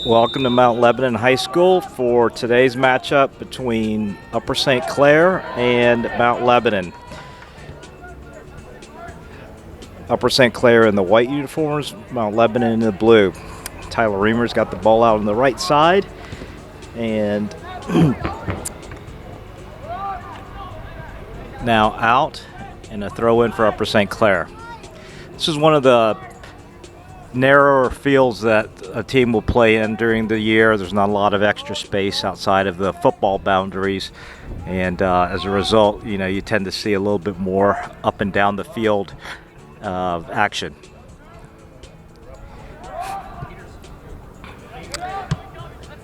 Welcome to Mount Lebanon High School for today's matchup between Upper St. Clair and Mount Lebanon. Upper St. Clair in the white uniforms, Mount Lebanon in the blue. Tyler Reamer's got the ball out on the right side, and now out, and a throw in for Upper St. Clair. This is one of the narrower fields that a team will play in during the year. There's not a lot of extra space outside of the football boundaries, and as a result, you tend to see a little bit more up and down the field action.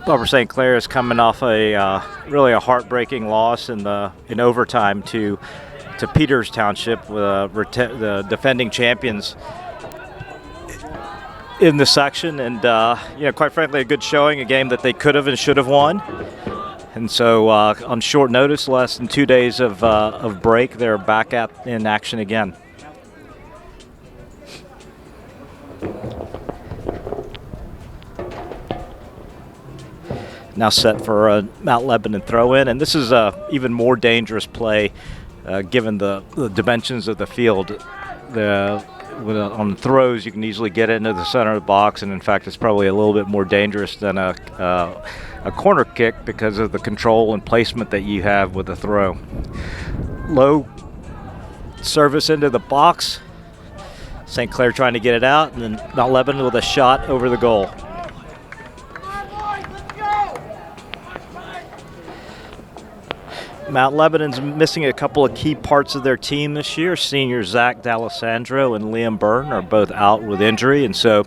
Upper St. Clair is coming off really a heartbreaking loss in overtime to Peters Township, the defending champions in the section, and quite frankly, a good showing, a game that they could have and should have won. And so, on short notice, less than 2 days of break, they're back in action again. Now set for a Mount Lebanon throw-in, and this is a even more dangerous play given the dimensions of the field. On throws, you can easily get it into the center of the box, and in fact, it's probably a little bit more dangerous than a corner kick because of the control and placement that you have with the throw. Low service into the box. St. Clair trying to get it out, and then Mount Lebanon with a shot over the goal. Mount Lebanon's missing a couple of key parts of their team this year. Senior Zach D'Alessandro and Liam Byrne are both out with injury, and so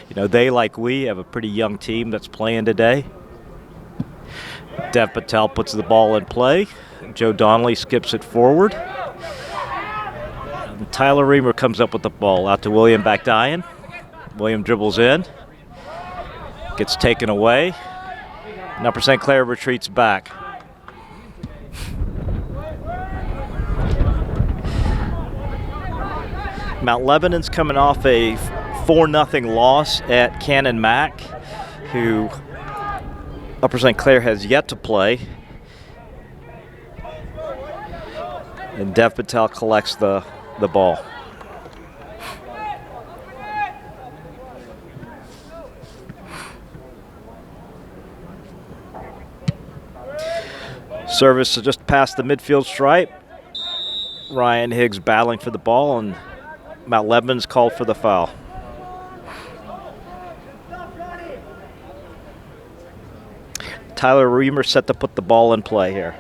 they, like we, have a pretty young team that's playing today. Dev Patel puts the ball in play. Joe Donnelly skips it forward. And Tyler Reamer comes up with the ball out to William Bakdayan. William dribbles in, gets taken away, and Upper St. Clair retreats back. Mount Lebanon's coming off a 4-0 loss at Cannon Mac, who Upper St. Clair has yet to play. And Dev Patel collects the ball. Service just past the midfield stripe. Ryan Higgs battling for the ball, and Mount Lebanon's called for the foul. Tyler Reamer set to put the ball in play here.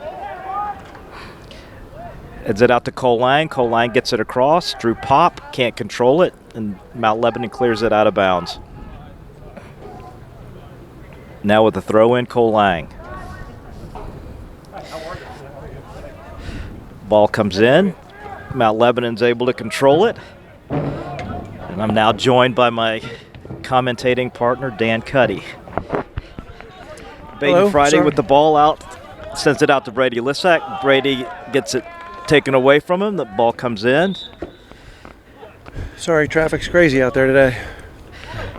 Heads it out to Cole Lang. Cole Lang gets it across. Drew Pop can't control it, and Mount Lebanon clears it out of bounds. Now with the throw in, Cole Lang. Ball comes in. Mount Lebanon's able to control it. And I'm now joined by my commentating partner, Dan Cuddy. Baden Friday with the ball out, sends it out to Brady Lissack. Brady gets it taken away from him. The ball comes in. Sorry, traffic's crazy out there today.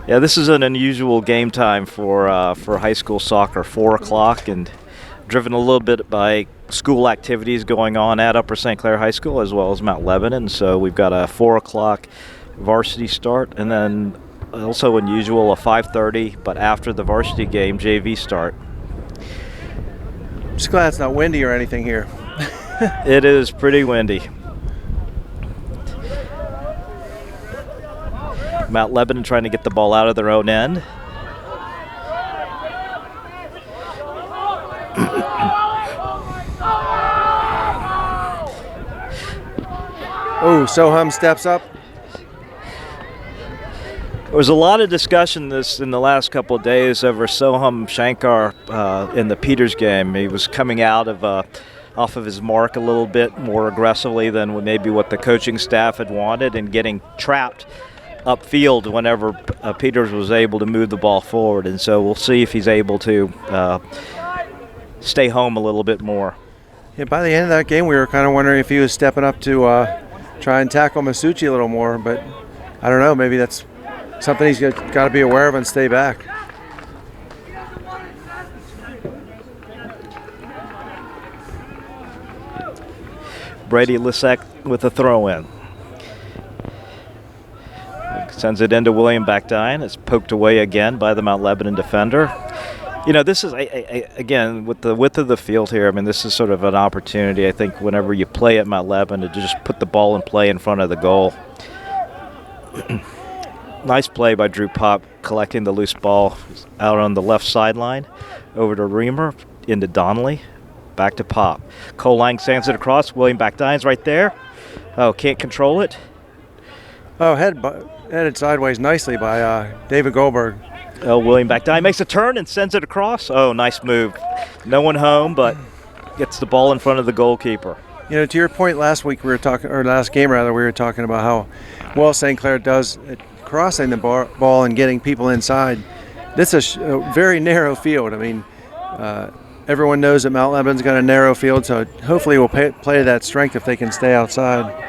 Yeah, this is an unusual game time for high school soccer, 4 o'clock, and driven a little bit by school activities going on at Upper St. Clair High School as well as Mount Lebanon. So we've got a 4 o'clock varsity start, and then also unusual, a 5:30, but after the varsity game, JV start. Just glad it's not windy or anything here. It is pretty windy. Mount Lebanon trying to get the ball out of their own end. Oh, Soham steps up. There was a lot of discussion in the last couple of days over Soham Shankar in the Peters game. He was coming out off of his mark a little bit more aggressively than maybe what the coaching staff had wanted, and getting trapped upfield whenever Peters was able to move the ball forward. And so we'll see if he's able to stay home a little bit more. Yeah, by the end of that game, we were kind of wondering if he was stepping up to try and tackle Masucci a little more, but I don't know, maybe that's something he's got to be aware of and stay back. Brady Lissack with a throw-in. Sends it into William Backdine. It's poked away again by the Mount Lebanon defender. You know, this is, again, with the width of the field here, I mean, this is sort of an opportunity, I think, whenever you play at Mount Lebanon to just put the ball in play in front of the goal. Nice play by Drew Pop, collecting the loose ball out on the left sideline, over to Reamer, into Donnelly, back to Pop. Cole Lang sends it across. William Backdine's right there. Oh, can't control it. Oh, headed sideways nicely by David Goldberg. Oh, William Backdine makes a turn and sends it across. Oh, nice move. No one home, but gets the ball in front of the goalkeeper. You know, to your point last week, last game rather, we were talking about how well St. Clair does at crossing the ball and getting people inside. This is a very narrow field. I mean, everyone knows that Mount Lebanon's got a narrow field, so hopefully we'll play to that strength if they can stay outside.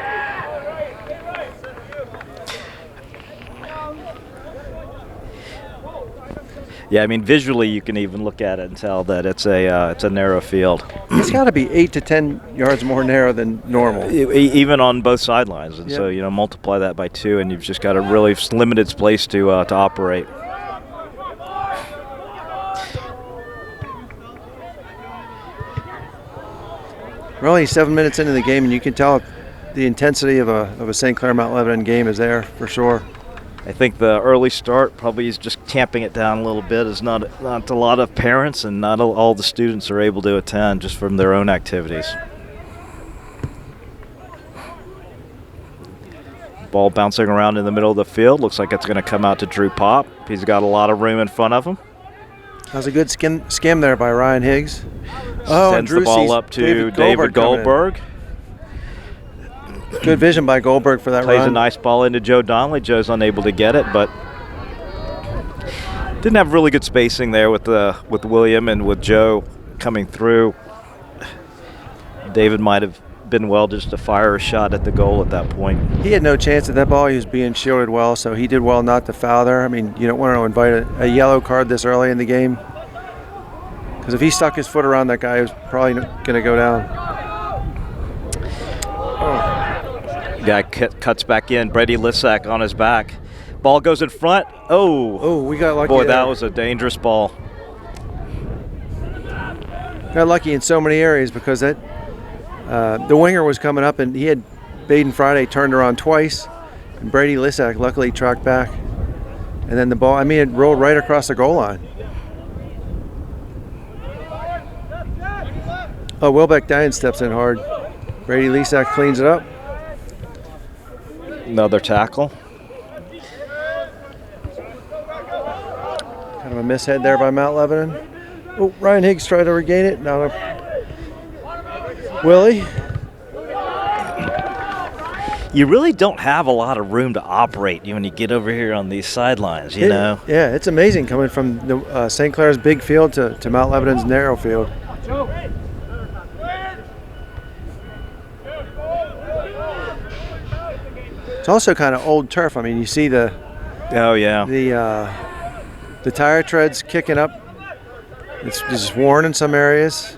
Yeah, I mean, visually you can even look at it and tell that it's a narrow field. It's got to be 8 to 10 yards more narrow than normal. Even on both sidelines. And yep. So, you know, multiply that by 2 and you've just got a really limited space to operate. We're only 7 minutes into the game, and you can tell the intensity of a St. Clair Mount Lebanon game is there for sure. I think the early start probably is just tamping it down a little bit. It's not a lot of parents and not all the students are able to attend just from their own activities. Ball bouncing around in the middle of the field. Looks like it's going to come out to Drew Pop. He's got a lot of room in front of him. That was a good skim there by Ryan Higgs. Sends the ball up to David Goldberg. Good vision by Goldberg for that Plays run. a nice ball into Joe Donnelly. Joe's unable to get it, but didn't have really good spacing there with William and with Joe coming through. David might have been well just to fire a shot at the goal at that point. He had no chance at that ball. He was being shielded well, so he did well not to foul there. I mean, you don't want to invite a yellow card this early in the game, because if he stuck his foot around that guy, he was probably going to go down. Guy cuts back in. Brady Lissack on his back. Ball goes in front. Oh, we got lucky. Boy, there. that was a dangerous ball. Got lucky in so many areas because that the winger was coming up and he had Baden Friday turned around twice, and Brady Lissack luckily tracked back, and then the ball. I mean, it rolled right across the goal line. Oh, Wilbeck Dine steps in hard. Brady Lissack cleans it up. Another tackle. Kind of a mishead there by Mount Lebanon. Oh, Ryan Higgs tried to regain it. Now Willie. You really don't have a lot of room to operate when you get over here on these sidelines, you know? Yeah, it's amazing coming from the St. Clair's big field to Mount Lebanon's narrow field. It's also kind of old turf. I mean, you see the tire treads kicking up. It's just worn in some areas.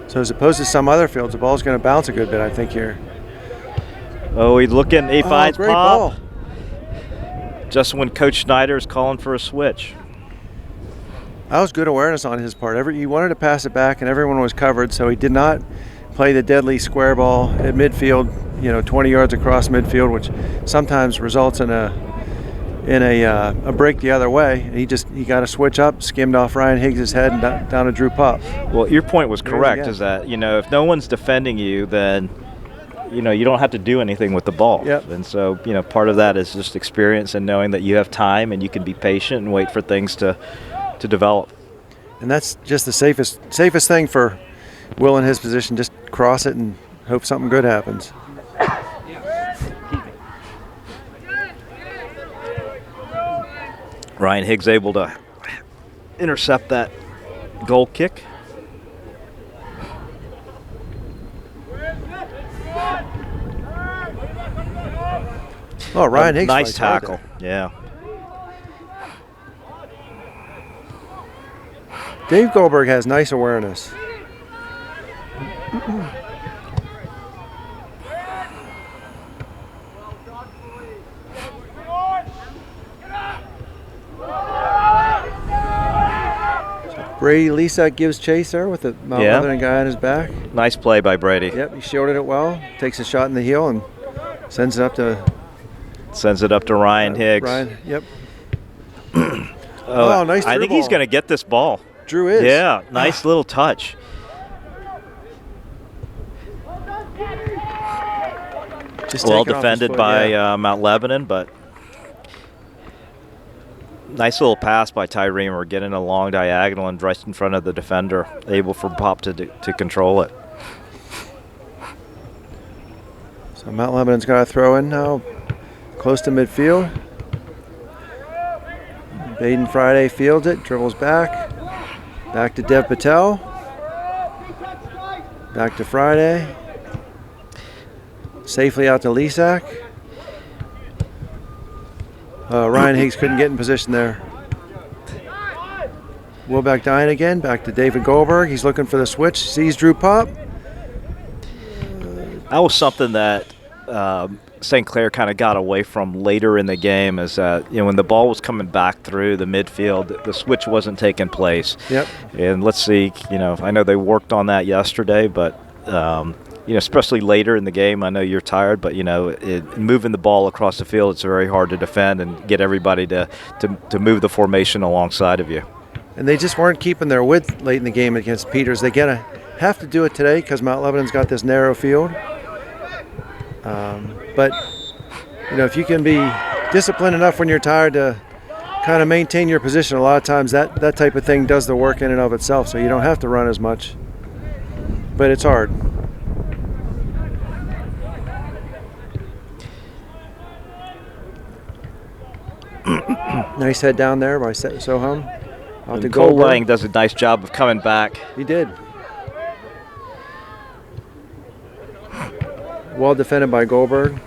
So as opposed to some other fields, the ball's going to bounce a good bit, I think, here. Oh, he's looking. He finds great Pop. ball. Just when Coach Schneider is calling for a switch. That was good awareness on his part. He wanted to pass it back, and everyone was covered, so he did not play the deadly square ball at midfield, 20 yards across midfield, which sometimes results in a break the other way. And he got a switch up, skimmed off Ryan Higgs' head and down to Drew Pop. Well, your point was correct, is that, if no one's defending you, then, you don't have to do anything with the ball. Yep. And so, part of that is just experience and knowing that you have time and you can be patient and wait for things to develop. And that's just the safest thing for Will in his position. Just cross it and hope something good happens. Ryan Higgs able to intercept that goal kick. Oh, Ryan Higgs. Nice tackle. Yeah. Dave Goldberg has nice awareness. Brady Lesak gives chase there with the Mount Lebanon guy on his back. Nice play by Brady. Yep, he shielded it well. Takes a shot in the heel and sends it up to Ryan Higgs. Ryan, yep. Oh, nice. I think he's going to get this ball. Drew is. Yeah, nice little touch. Just well defended by Mount Lebanon, but nice little pass by Ty Reamer, getting a long diagonal and right in front of the defender, able for Pop to control it. So Mount Lebanon's got to throw in now, close to midfield. Baden Friday fields it, dribbles back to Dev Patel, back to Friday, safely out to Lesak. Ryan Higgs couldn't get in position there. Wilbeck Dine again, back to David Goldberg. He's looking for the switch, sees Drew Pop. That was something that St. Clair kind of got away from later in the game, is that when the ball was coming back through the midfield, the switch wasn't taking place. Yep. And let's see, I know they worked on that yesterday, but especially later in the game, I know you're tired, but moving the ball across the field, it's very hard to defend and get everybody to move the formation alongside of you. And they just weren't keeping their width late in the game against Peters. They have to do it today because Mount Lebanon's got this narrow field. But if you can be disciplined enough when you're tired to kind of maintain your position, a lot of times that type of thing does the work in and of itself, so you don't have to run as much. But it's hard. Nice head down there by Soham. Cole Lang does a nice job of coming back. He did. Well defended by Goldberg.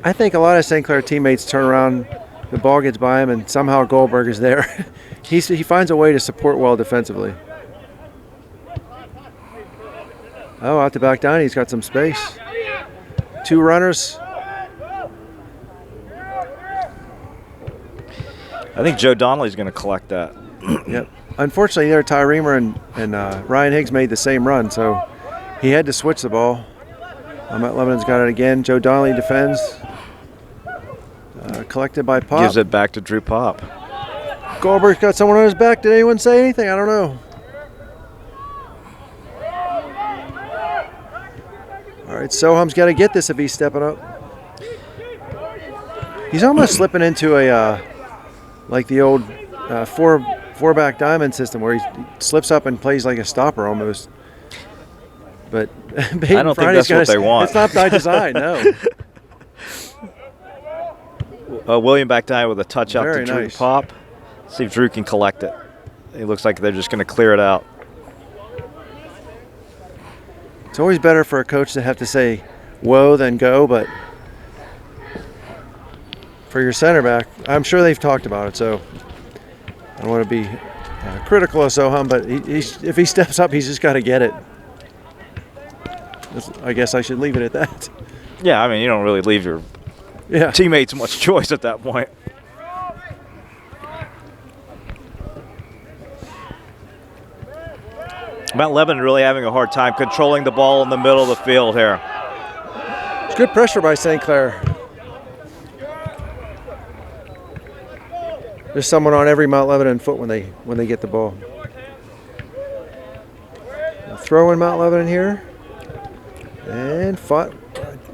I think a lot of St. Clair teammates turn around, the ball gets by him, and somehow Goldberg is there. He finds a way to support well defensively. Oh, out to back down, he's got some space. Two runners. I think Joe Donnelly's going to collect that. Yep. Unfortunately, there Ty Reamer and Ryan Higgs made the same run, so he had to switch the ball. Mount Lebanon's got it again. Joe Donnelly defends. Collected by Pop. Gives it back to Drew Pop. Goldberg's got someone on his back. Did anyone say anything? I don't know. All right, Soham's got to get this if he's stepping up. He's almost slipping into a like the old four-back diamond system where he slips up and plays like a stopper almost. But I don't think that's what they want. It's not by design, no. William Backdine with a touch out to Drew nice. Pop. See if Drew can collect it. It looks like they're just going to clear it out. It's always better for a coach to have to say whoa than go, but for your center back, I'm sure they've talked about it, so I don't want to be critical of Soham, but if he steps up, he's just got to get it. I guess I should leave it at that. Yeah, I mean, you don't really leave your teammates much choice at that point. Mount Lebanon really having a hard time controlling the ball in the middle of the field here. It's good pressure by St. Clair. There's someone on every Mount Lebanon foot when they get the ball. Throw in Mount Lebanon here. And fought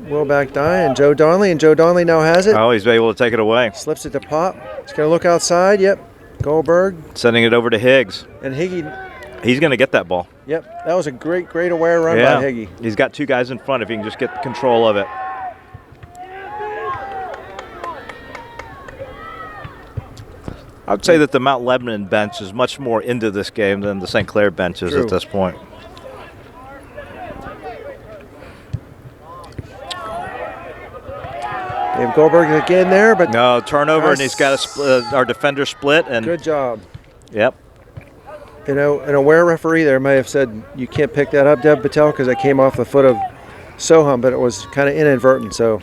Wilbeck Dine and Joe Donnelly. And Joe Donnelly now has it. Oh, he's able to take it away. Slips it to Pop. He's going to look outside. Yep. Goldberg. Sending it over to Higgs. And Higgy. He's going to get that ball. Yep. That was a great aware run by Higgy. He's got two guys in front if he can just get control of it. I would say that the Mount Lebanon bench is much more into this game than the St. Clair bench is at this point. Dave Goldberg again there, but no turnover, and he's got our defender split. And good job. Yep. an aware referee there may have said you can't pick that up, Dev Patel, because it came off the foot of Soham, but it was kind of inadvertent. So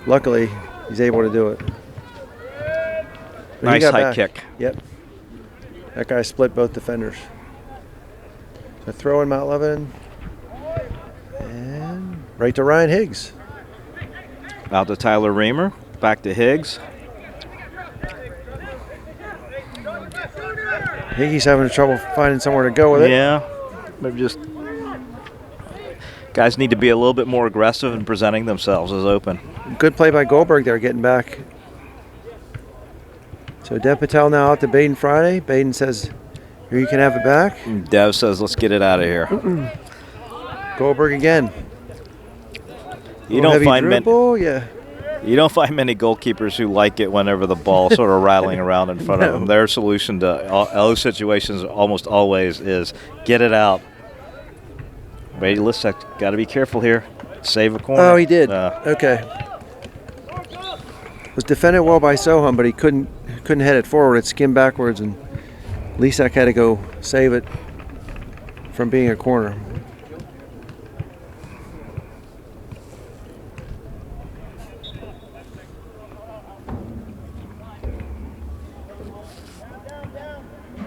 luckily, he's able to do it. But nice high kick. Yep. That guy split both defenders. So throw in Mount Lebanon. And right to Ryan Higgs. Out to Tyler Reamer. Back to Higgs. Higgy's having trouble finding somewhere to go with it. Yeah. Maybe just guys need to be a little bit more aggressive in presenting themselves as open. Good play by Goldberg there, getting back. So Dev Patel now out to Baden Friday. Baden says, here, you can have it back. Dev says, let's get it out of here. Goldberg again. You don't find many goalkeepers who like it whenever the ball sort of rattling around in front of them. Their solution to all those situations almost always is get it out. Brady Lisek, got to be careful here. Save a corner. Oh, he did. Okay. Was defended well by Soham, but he couldn't head it forward. It skimmed backwards, and Lisek had to go save it from being a corner.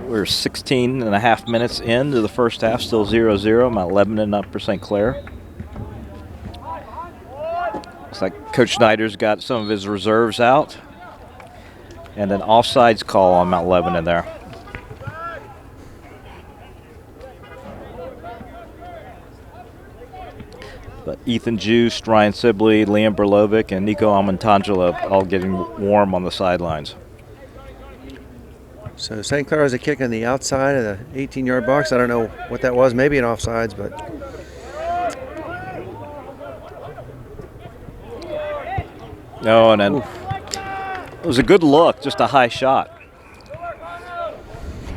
We're 16 and a half minutes into the first half, still 0-0. Mount Lebanon up for St. Clair. Looks like Coach Snyder's got some of his reserves out. And an offsides call on Mount Lebanon there. But Ethan Juiced, Ryan Sibley, Liam Berlovic, and Nico Amantangelo all getting warm on the sidelines. So St. Clair has a kick on the outside of the 18-yard box. I don't know what that was. Maybe an offsides, but no, and then it was a good look, just a high shot.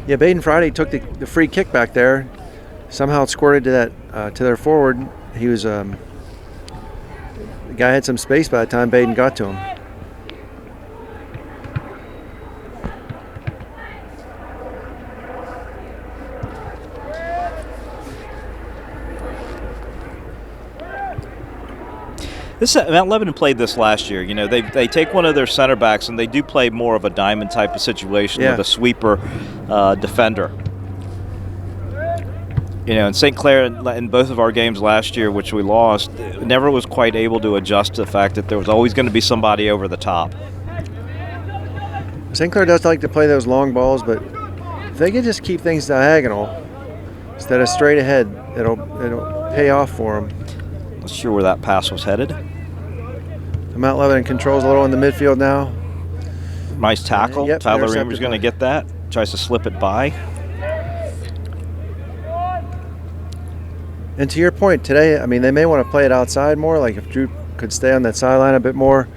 Yeah, Baden Friday took the free kick back there. Somehow it squirted to that to their forward. He was the guy had some space by the time Baden got to him. Mount Lebanon played this last year. You know, they take one of their center backs and they do play more of a diamond type of situation with a sweeper defender. You know, and St. Clair in both of our games last year, which we lost, never was quite able to adjust to the fact that there was always going to be somebody over the top. St. Clair does like to play those long balls, but if they can just keep things diagonal instead of straight ahead, it'll pay off for them. Not sure where that pass was headed. Mount Lebanon controls a little in the midfield now. Nice tackle. Yep, Tyler Reamer's going to get that. Tries to slip it by. And to your point today, I mean, they may want to play it outside more. Like if Drew could stay on that sideline a bit more,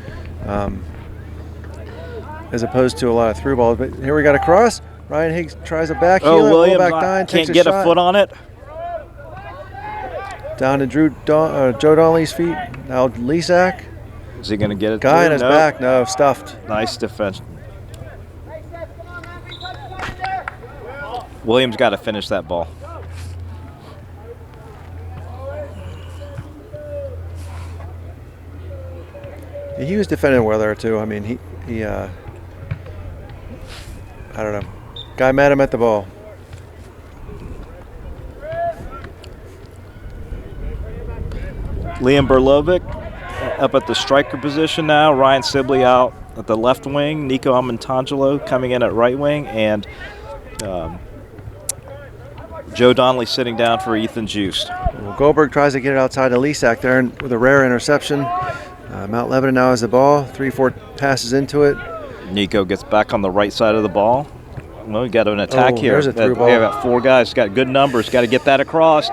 as opposed to a lot of through balls. But here we got a cross. Ryan Higgs tries a back heel. Williams back nine, can't get a foot on it. Down to Joe Donnelly's feet. Now Lisak. Is he going to get it? Guy on his back. No, stuffed. Nice defense. Williams got to finish that ball. He was defending well there too. I mean, he I don't know. Guy met him at the ball. Liam Berlovic up at the striker position now. Ryan Sibley out at the left wing. Nico Amantangelo coming in at right wing. And Joe Donnelly sitting down for Ethan Juiced. Well, Goldberg tries to get it outside to Lisak there with a rare interception. Mount Lebanon now has the ball. 3-4 passes into it. Nico gets back on the right side of the ball. Well, we got an attack here. There's a through ball. We got 4 guys. Got good numbers. Got to get that across.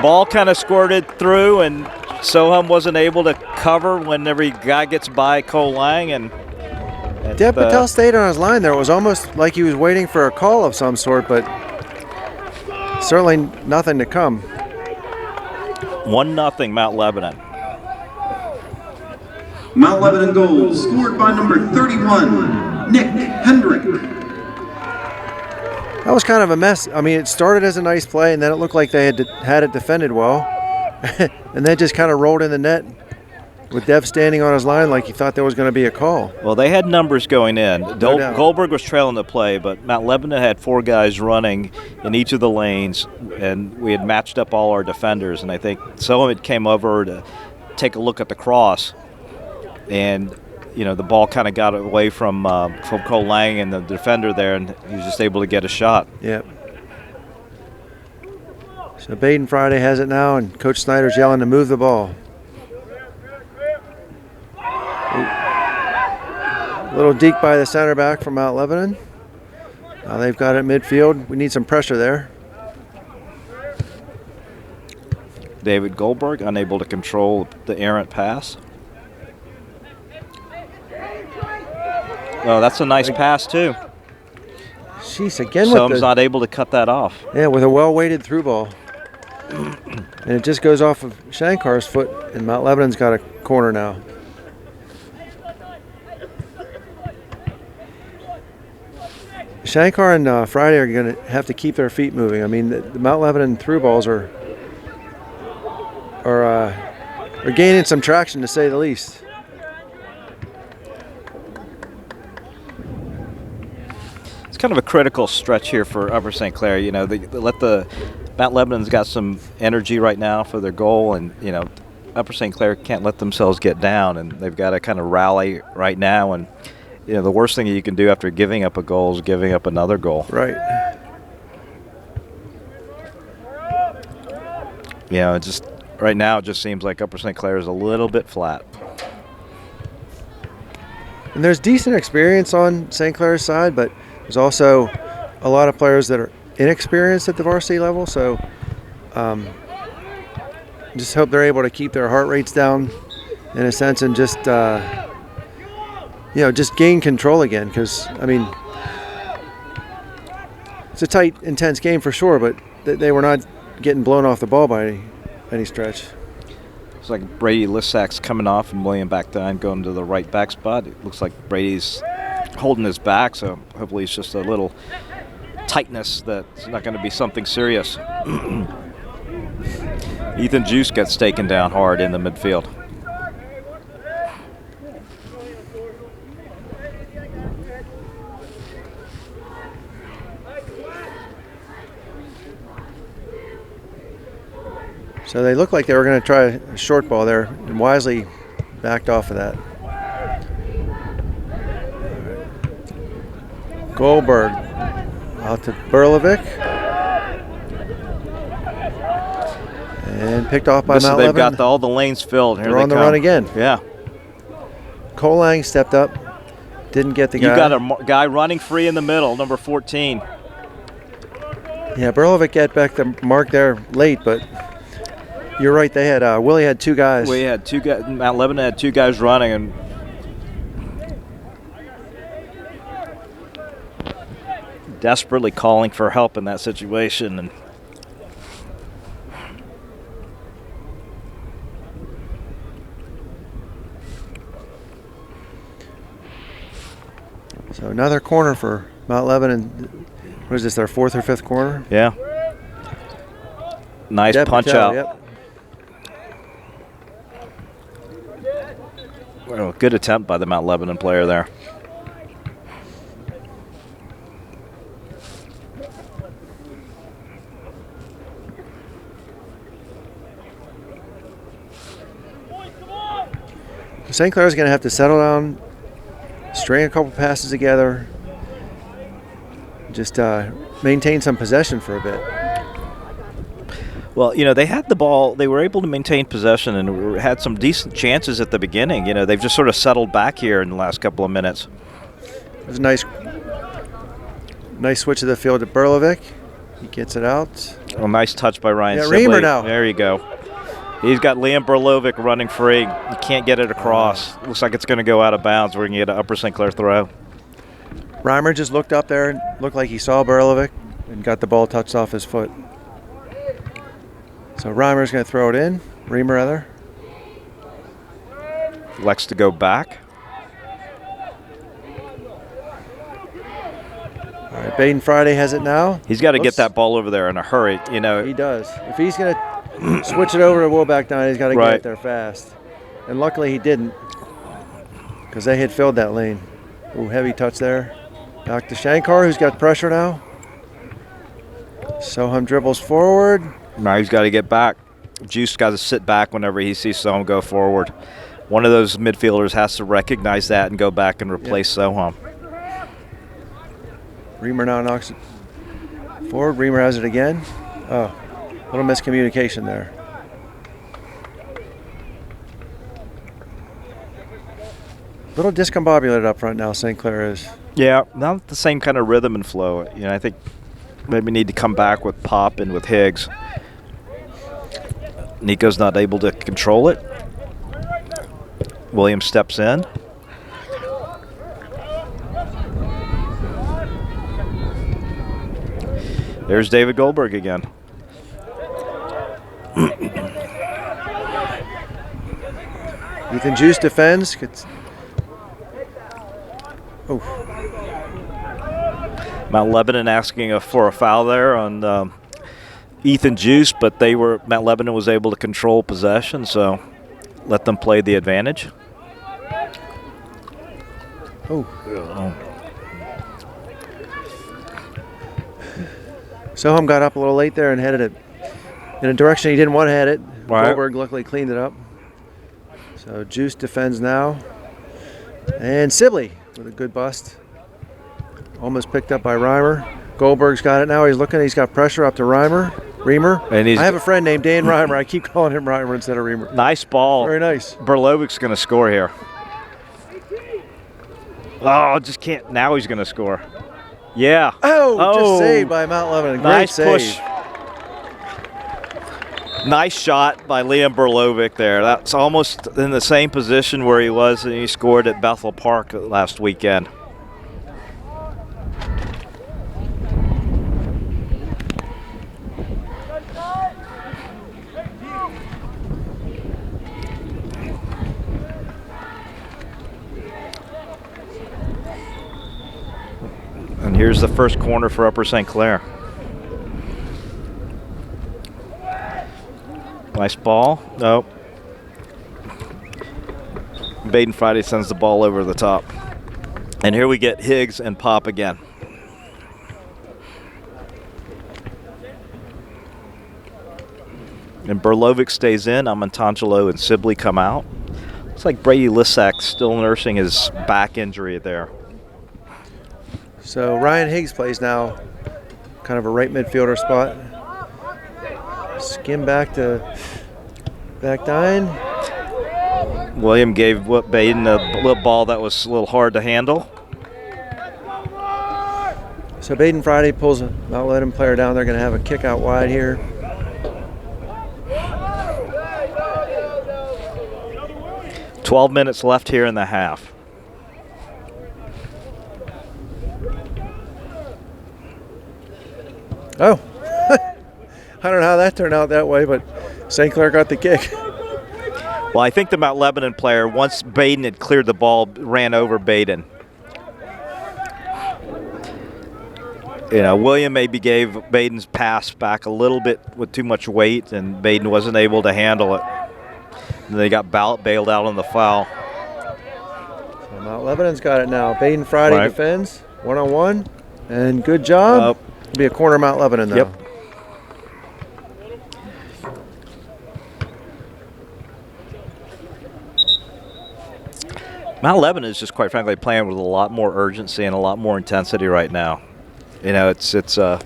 Ball kind of squirted through, and Soham wasn't able to cover when every guy gets by Cole Lang. And Dev Patel stayed on his line there. It was almost like he was waiting for a call of some sort, but certainly nothing to come. 1-0 Mount Lebanon. Mount Lebanon goal scored by number 31, Nick Hendrick. That was kind of a mess. I mean, it started as a nice play, and then it looked like they had it defended well. And then just kind of rolled in the net with Dev standing on his line like he thought there was going to be a call. Well, they had numbers going in. No doubt. Goldberg was trailing the play, but Mount Lebanon had 4 guys running in each of the lanes, and we had matched up all our defenders. And I think Sullivan came over to take a look at the cross, and the ball kind of got away from Cole Lang and the defender there, and he was just able to get a shot. Yep. So Baden Friday has it now, and Coach Snyder's yelling to move the ball. A little deke by the center back from Mount Lebanon. Now they've got it at midfield. We need some pressure there. David Goldberg unable to control the errant pass. Oh, that's a nice pass too. Jeez, again Soam's with not able to cut that off. Yeah, with a well-weighted through ball. And it just goes off of Shankar's foot, and Mount Lebanon's got a corner now. Shankar and Friday are going to have to keep their feet moving. I mean, the Mount Lebanon through balls are gaining some traction, to say the least. It's kind of a critical stretch here for Upper St. Clair. They let the Mount Lebanon's got some energy right now for their goal, and Upper St. Clair can't let themselves get down, and they've got to kind of rally right now. And the worst thing you can do after giving up a goal is giving up another goal. Right. Just right now it just seems like Upper St. Clair is a little bit flat. And there's decent experience on St. Clair's side, but there's also a lot of players that are inexperienced at the varsity level. So just hope they're able to keep their heart rates down in a sense, and just just gain control again, because, I mean, it's a tight, intense game for sure, but they were not getting blown off the ball by any stretch. It's like Brady Lissak's coming off and William back down, going to the right back spot. It looks like Brady's holding his back, so hopefully it's just a little tightness that's not going to be something serious. Ethan Juice gets taken down hard in the midfield. So they looked like they were going to try a short ball there, and wisely backed off of that. Goldberg out to Berlovic. And picked off by Mount They've Lebanon. got all the lanes filled. Here They're on the run again. Yeah. Cole Lang stepped up, didn't get the guy. You got a guy running free in the middle, number 14. Yeah, Berlovic got back the mark there late, but you're right. They had Willie had 2 guys. We had 2 guys. Mount Lebanon had 2 guys running, and desperately calling for help in that situation. And so another corner for Mount Lebanon. What is this, their 4th or 5th corner? yeah, nice punch out. Yep. Well, good attempt by the Mount Lebanon player there. St. Clair's going to have to settle down, string a couple passes together, just maintain some possession for a bit. Well, they had the ball. They were able to maintain possession and had some decent chances at the beginning. They've just sort of settled back here in the last couple of minutes. It was a nice switch of the field to Berlovic. He gets it out. A nice touch by Ryan Yeah, Sibley. Reamer now. There you go. He's got Liam Berlovic running free. He can't get it across. Looks like it's going to go out of bounds. We're going to get an Upper St. Clair throw. Reimer just looked up there and looked like he saw Berlovic and got the ball touched off his foot. So Reimer's going to throw it in. Reamer, rather. Elects to go back. right, Baden Friday has it now. He's got to get that ball over there in a hurry. You know, he does. If he's going to switch it over to Woolback 9, he's got to get it there fast. And luckily he didn't, because they had filled that lane. Ooh, heavy touch there. Back to Shankar, who's got pressure now. Soham dribbles forward. Now he's got to get back. Juice got to sit back whenever he sees Soham go forward. One of those midfielders has to recognize that and go back and replace Soham. Reamer now knocks it forward. Reamer has it again. Oh, little miscommunication there. Little discombobulated up front now, St. Clair is. Yeah, not the same kind of rhythm and flow. You know, I think maybe need to come back with Pop and with Higgs. Nico's not able to control it. Williams steps in. There's David Goldberg again. Ethan Juice defends. Mount Lebanon asking for a foul there on Ethan Juice, but Mount Lebanon was able to control possession, so let them play the advantage. Soham got up a little late there and headed it in a direction he didn't want to head it. Right. Goldberg luckily cleaned it up. So Juice defends now. And Sibley with a good bust. Almost picked up by Reimer. Goldberg's got it now. He's looking. He's got pressure up to Reamer. And I have a friend named Dan Reimer. I keep calling him Reimer instead of Reamer. Nice ball. Very nice. Berlovic's going to score here. Oh, just can't. Now he's going to score. Yeah. Oh, just saved by Mount Lebanon. Great nice save. Push. Nice shot by Liam Berlovic there. That's almost in the same position where he was and he scored at Bethel Park last weekend. And here's the first corner for Upper St. Clair. Nice ball. Nope. Baden Friday sends the ball over the top. And here we get Higgs and Pop again. And Berlovic stays in. Amantangelo and Sibley come out. Looks like Brady Lissack still nursing his back injury there. So Ryan Higgs plays now kind of a right midfielder spot. Skim back to back 9. William gave Baden a little ball that was a little hard to handle. So Baden Friday pulls a Mount Lebanon player down. They're going to have a kick out wide here. "12 minutes left here in the half. Oh, I don't know how that turned out that way, but St. Clair got the kick. Well, I think the Mount Lebanon player, once Baden had cleared the ball, ran over Baden. You know, William maybe gave Baden's pass back a little bit with too much weight, and Baden wasn't able to handle it. And they got bailed out on the foul. So Mount Lebanon's got it now. Baden Friday defends, one-on-one, and good job. It'll be a corner Mount Lebanon though. Yep. Mount Lebanon is just quite frankly playing with a lot more urgency and a lot more intensity right now. You know, it's yeah,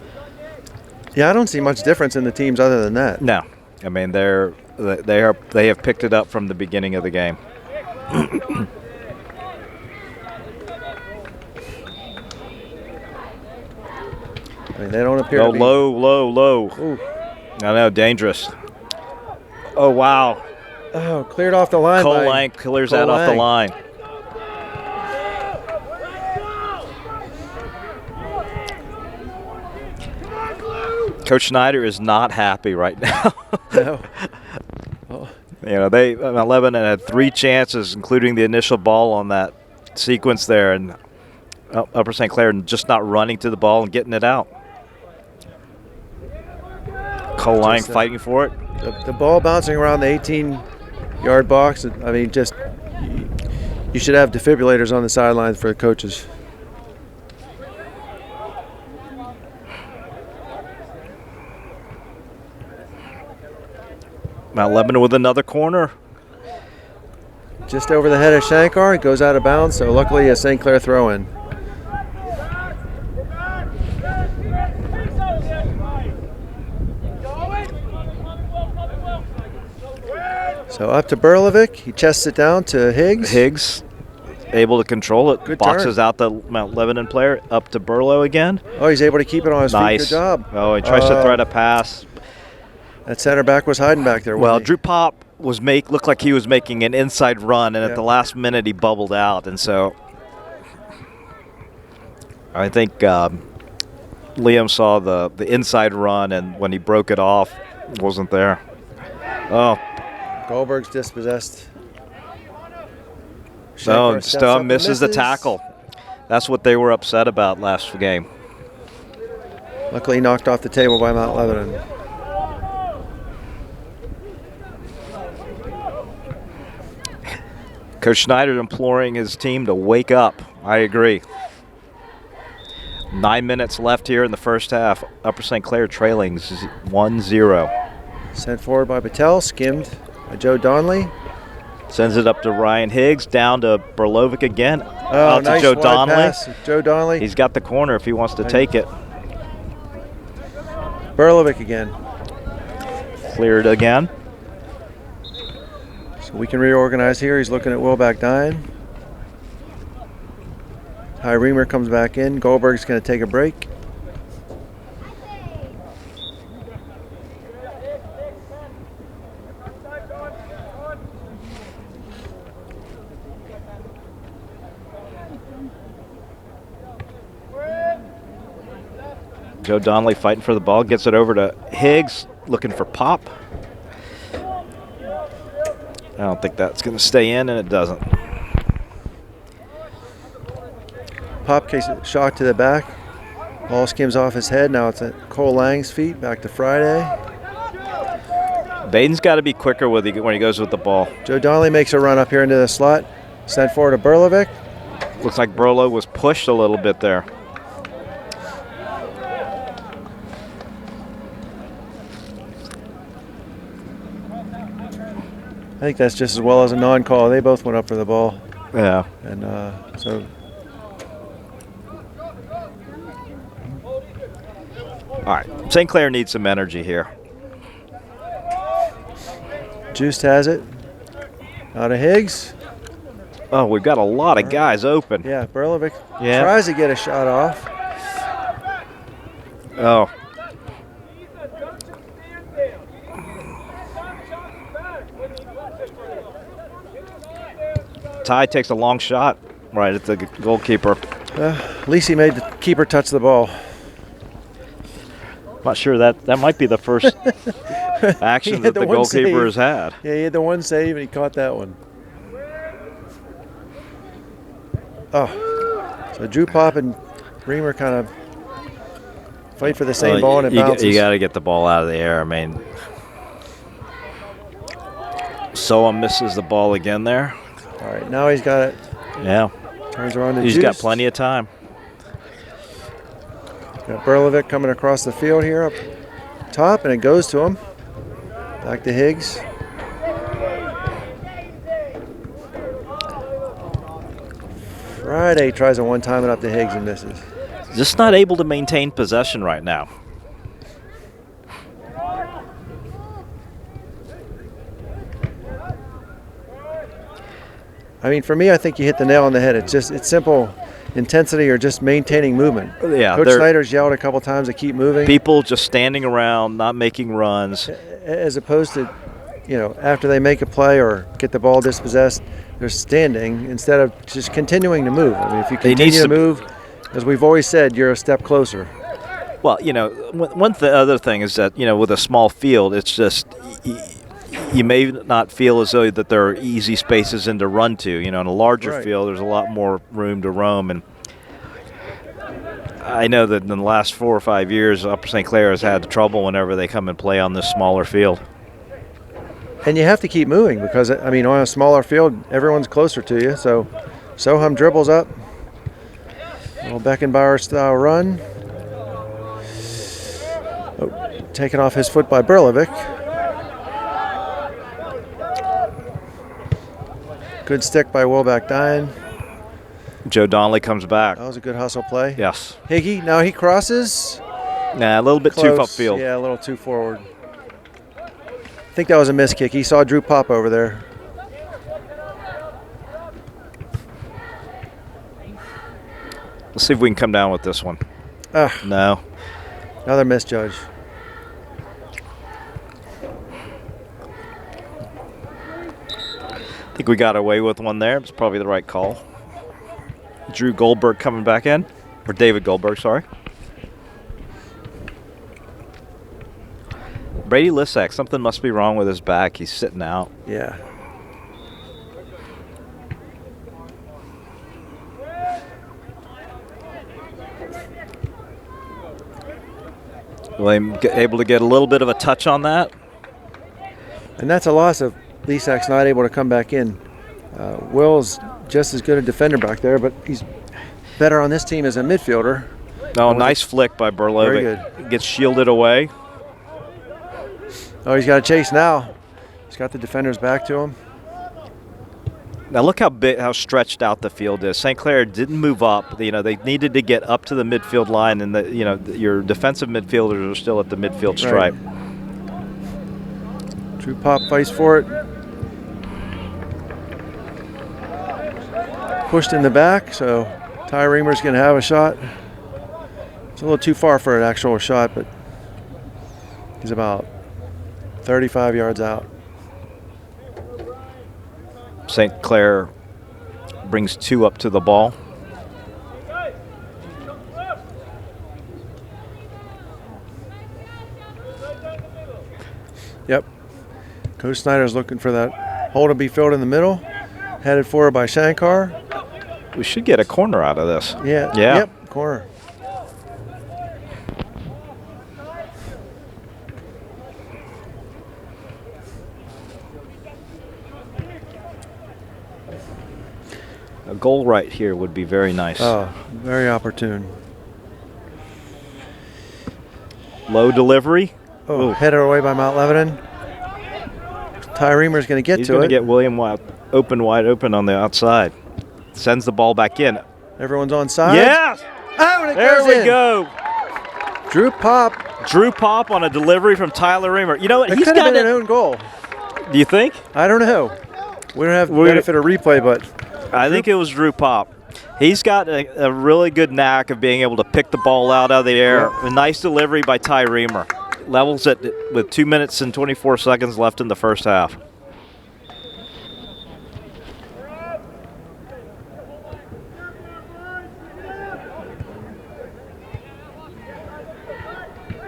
I don't see much difference in the teams other than that. No, I mean they have picked it up from the beginning of the game. I mean, they don't appear to be. Low. Ooh. I know, dangerous. Oh, wow. Oh, cleared off the line. Cole Lang clears that off the line. Coach Schneider is not happy right now. No. Oh. You know, Lebanon had 3 chances, including the initial ball on that sequence there, and Upper St. Clair just not running to the ball and getting it out. Cole Lang fighting for it. The ball bouncing around the 18-yard box. I mean, just you should have defibrillators on the sidelines for the coaches. Mount Lebanon with another corner. Just over the head of Shankar. It goes out of bounds, so luckily a St. Clair throw-in. So up to Berlovic. He chests it down to Higgs. Higgs able to control it. Good boxes turn. out the Mount Lebanon player. Up to Burlow again. Oh, he's able to keep it on his Nice. feet. Good job. Oh, he tries to thread a pass. That center back was hiding back there. Well, wasn't he? Drew Pop looked like he was making an inside run, and at the last minute he bubbled out, and so I think Liam saw the inside run, and when he broke it off, wasn't there. Oh, Goldberg's dispossessed. no, Shankar steps up Stone and misses the tackle. That's what they were upset about last game. Luckily knocked off the table by Mount Lebanon. Coach Schneider imploring his team to wake up. I agree. 9 minutes left here in the first half. Upper St. Clair trailing 1-0. Sent forward by Patel, skimmed by Joe Donnelly. Sends it up to Ryan Higgs, down to Berlovic again. Oh, out nice to Joe wide Donnelly. pass. Joe Donnelly. He's got the corner if he wants to take it. Berlovic again. Cleared again. So we can reorganize here. He's looking at Wilbeck Dine. Ty Reamer comes back in. Goldberg's going to take a break. Joe Donnelly fighting for the ball, gets it over to Higgs, looking for Pop. I don't think that's going to stay in, and it doesn't. Pop kicks it, shot to the back. Ball skims off his head. Now it's at Cole Lang's feet. Back to Friday. Baden's got to be quicker when he goes with the ball. Joe Donnelly makes a run up here into the slot. Sent forward to Berlovic. Looks like Burlow was pushed a little bit there. I think that's just as well as a non-call. They both went up for the ball. Yeah. And so All right. St. Clair needs some energy here. Juiced has it. Out of Higgs. Oh, we've got a lot of guys open. Yeah, Berlovic Yeah. tries to get a shot off. Oh. Ty takes a long shot right at the goalkeeper. At least he made the keeper touch the ball. Not sure that might be the first action that the the one goalkeeper save. has had. Yeah, he had the one save and he caught that one. Oh, so Drew Pop and Reamer kind of fight for the same ball and it bounces. You got to get the ball out of the air. I mean, Soa misses the ball again there. All right, now he's got it. Yeah. Turns around to He's Juice. got plenty of time. Got Berlovic coming across the field here up top, and it goes to him. Back to Higgs. Friday tries a one-timer up to Higgs and misses. Just not able to maintain possession right now. I mean, for me, I think you hit the nail on the head. It's simple intensity or just maintaining movement. Yeah, Coach Snyder's yelled a couple times to keep moving. People just standing around, not making runs. As opposed to, after they make a play or get the ball dispossessed, they're standing instead of just continuing to move. I mean, if you continue to move, as we've always said, you're a step closer. Well, other thing is that, with a small field, it's just you may not feel as though that there are easy spaces in to run to. In a larger Right. field, there's a lot more room to roam. And I know that in the last 4 or 5 years, Upper St. Clair has had trouble whenever they come and play on this smaller field. And you have to keep moving because, I mean, on a smaller field, everyone's closer to you. So Soham dribbles up. A little Beckenbauer-style run. Oh, taken off his foot by Berlovic. Good stick by Wilbeck Dine. Joe Donnelly comes back. That was a good hustle play. Yes. Higgy, now he crosses. Nah, a little bit Close. too upfield. Yeah, a little too forward. I think that was a miss kick. He saw Drew pop over there. Let's see if we can come down with this one. Ah, No. another misjudge. I think we got away with one there. It's probably the right call. Drew Goldberg coming back in. Or David Goldberg, sorry. Brady Lissack, something must be wrong with his back. He's sitting out. Yeah. William able to get a little bit of a touch on that. And that's a loss of Lisak's not able to come back in. Will's just as good a defender back there, but he's better on this team as a midfielder. Oh, nice flick by Berlovic. Very good. Gets shielded away. Oh, he's got a chase now. He's got the defenders back to him. Now look how stretched out the field is. St. Clair didn't move up. You know, they needed to get up to the midfield line, and your defensive midfielders are still at the midfield stripe. Right. Drew Pop fights for it. Pushed in the back, so Ty Reamer's going to have a shot. It's a little too far for an actual shot, but he's about 35 yards out. St. Clair brings 2 up to the ball. Yep. Coach Snyder's looking for that hole to be filled in the middle. Headed forward by Shankar. We should get a corner out of this. Yeah. Yeah. Yep. Corner. A goal right here would be very nice. Oh, very opportune. Low delivery. Oh, headed away by Mount Lebanon. Ty Reamer's going to get He's to going it. to get William wide open on the outside. Sends the ball back in. Everyone's on side. Yes! Oh, and it There goes we in. go. Drew Pop. Drew Pop on a delivery from Tyler Reamer. You know what? It He's could have got been an it. own goal. Do you think? I don't know. We don't have the benefit of replay, but I think it was Drew Pop. He's got a really good knack of being able to pick the ball out of the air. Yep. A nice delivery by Ty Reamer. Levels it with 2 minutes and 24 seconds left in the first half.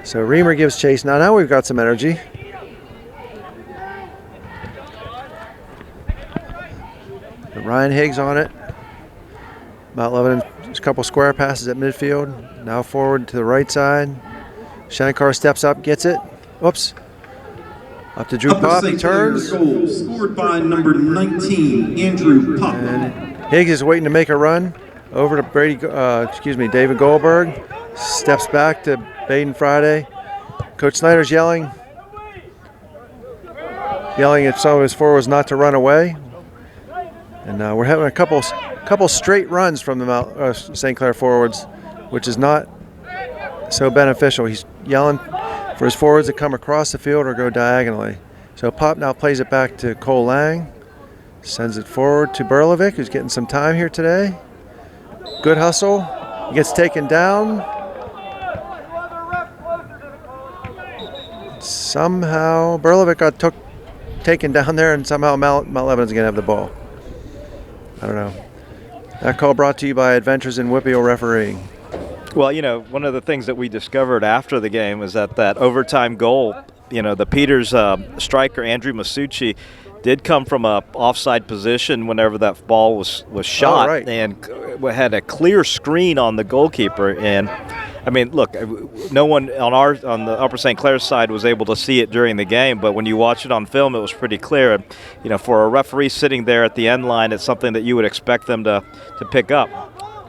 so Reamer gives chase. Now we've got some energy. Ryan Higgs on it. Mount Lebanon, a couple square passes at midfield. Now forward to the right side. Shankar steps up, gets it. Whoops. Up to Drew Pop. He turns. Goal scored by number 19, Andrew Pop. And Higgs is waiting to make a run. Over to David Goldberg. Steps back to Baden Friday. Coach Snyder's yelling at some of his forwards not to run away. And we're having a couple straight runs from the St. Clair forwards, which is not so beneficial. He's yelling for his forwards to come across the field or go diagonally. So Pop now plays it back to Cole Lang. Sends it forward to Berlovic, who's getting some time here today. Good hustle. He gets taken down. Somehow Berlovic got taken down there, and somehow Mount Lebanon's going to have the ball. I don't know. That call brought to you by Adventures in Whippeal Refereeing. Well, one of the things that we discovered after the game was that overtime goal, the Peters striker, Andrew Masucci, did come from a offside position whenever that ball was shot, right. and had a clear screen on the goalkeeper. And I mean, look, no one on the Upper St. Clair side was able to see it during the game, but when you watch it on film, it was pretty clear. You know, for a referee sitting there at the end line, it's something that you would expect them to pick up.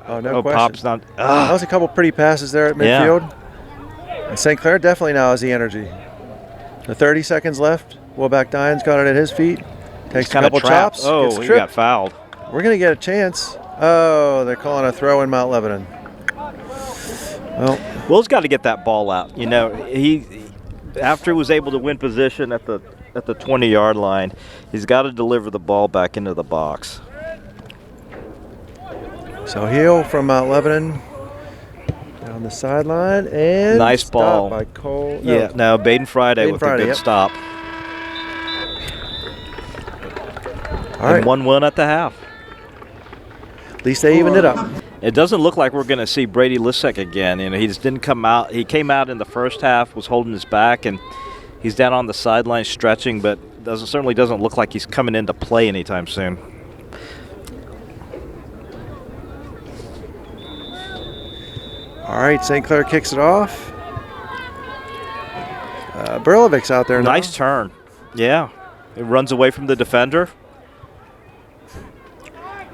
Oh, no question. Pop's not. That was a couple pretty passes there at midfield. Yeah. And St. Clair definitely now has the energy. The 30 seconds left. Willback Dines got it at his feet. Takes a couple chops. Oh, he got fouled. We're going to get a chance. Oh, they're calling a throw in Mount Lebanon. Well, Will's got to get that ball out. You know, after he was able to win position at the 20-yard line, he's got to deliver the ball back into the box. So heel from Mount Lebanon down the sideline, and nice ball by Cole. Baden Friday with a good stop. All right. 1-1 at the half. At least they evened it up. It doesn't look like we're going to see Brady Lissek again. You know, he just didn't come out. He came out in the first half, was holding his back, and he's down on the sideline stretching, but certainly doesn't look like he's coming into play anytime soon. All right, St. Clair kicks it off. Berlovic's out there now. Nice turn. Yeah. It runs away from the defender.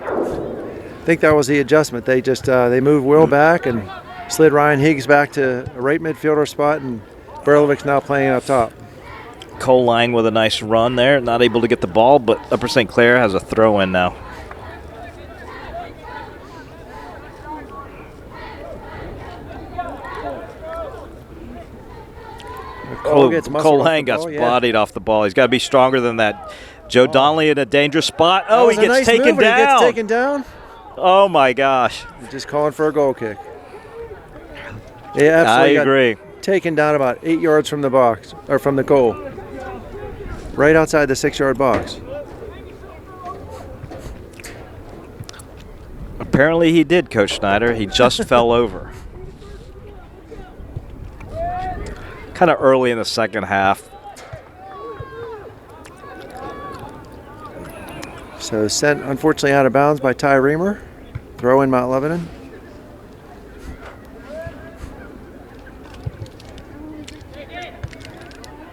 I think that was the adjustment. They just they moved Will back and slid Ryan Higgs back to a right midfielder spot, and Berlovic's now playing up top. Cole Lang with a nice run there. Not able to get the ball, but Upper St. Clair has a throw-in now. Cole Lang got bodied off the ball. He's got to be stronger than that. Joe Donnelly in a dangerous spot. Oh, he gets taken down. He gets taken down. Oh, my gosh. He's just calling for a goal kick. Yeah, absolutely. I agree. Taken down about 8 yards from the box, or from the goal. Right outside the 6-yard box. Apparently he did, Coach Snyder. He just fell over. Kind of early in the second half. So sent, unfortunately, out of bounds by Ty Reamer. Throw in Mount Lebanon.